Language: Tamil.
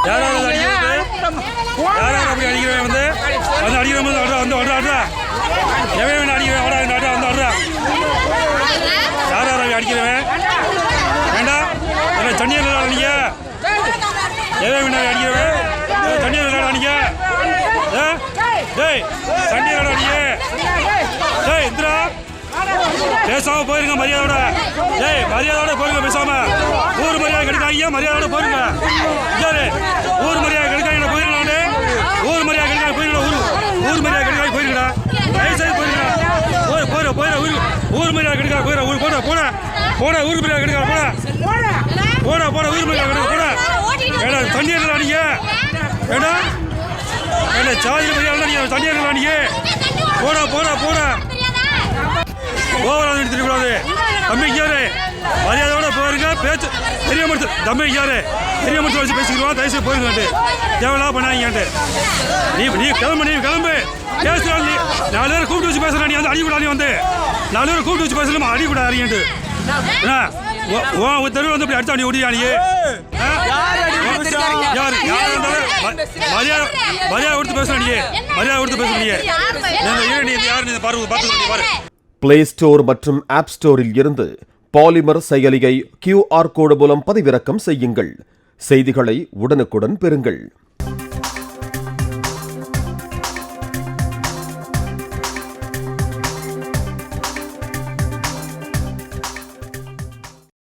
யாராவது அப்படி அடிக்கிறவன் வந்து அடிக்கிறவன் வந்து எவன் அடிக்கிறவன் யாராவது அடிக்கிறவன் வேண்டாம் தண்ணியில் அடிக்க எவன் அடிக்கிறவன் தண்ணியில் அடிக்க தண்ணியில் அடிக்க இந்திரா பேசாம போயிருங்க மரியாதையோட மரியாதையோட போயிருங்க பேசாம ஊர் மரியாதை கிடைக்காதீங்க மரியாதையோட போயிருங்க ஊர் மரியாதை கிடைக்காத போயிருங்க ஊர் மரியாதை கிடைக்காத போயிருங்க ஊர் மரியாதை கிடைக்காத போயிருங்கடா தயவுசெய்து போயிருங்க போயிட ஊர் மரியாதை கிடைக்காத போயிட ஊர் போட ஊர் மரியாதை கிடைக்காத போட ஊர் மரியாதை கிடைக்காத போட தண்ணீர் அடிங்க வேண்டாம் சாதி மரியாதை தண்ணீர் அடிங்க போட ஓவரால் எடுத்துக்கூடாது தம்பி யாரு மரியாதையோட போயிருங்க பேச்சு பெரிய மருத்துவ தம்பி யாரு பெரிய மருத்துவ வச்சு பேசிக்கிறோம் தயவுசெய்து போயிருங்க தேவையில்லாம் பண்ணாங்க நீ கிளம்பு பேசுறான் நீ 4 பேர் கூப்பிட்டு வச்சு பேசுறா நீ வந்து அடிக்கூடாது வந்து 4 பேர் கூப்பிட்டு வச்சு பேசலாமா அடிக்கூடாது அறியன்ட்டு தெருவில் வந்து அப்படி அடிச்சா நீ ஓடியா நீ யாரு மரியாதை கொடுத்து பேசுறேன் நீ மரியாதை கொடுத்து பேசுறீங்க நீ யாரு பாரு பிளே ஸ்டோர் மற்றும் ஆப் ஸ்டோரில் இருந்து பாலிமர் செயலியை QR கோடு மூலம் பதிவிறக்கம் செய்யுங்கள். செய்திகளை உடனுக்குடன் பெறுங்கள்.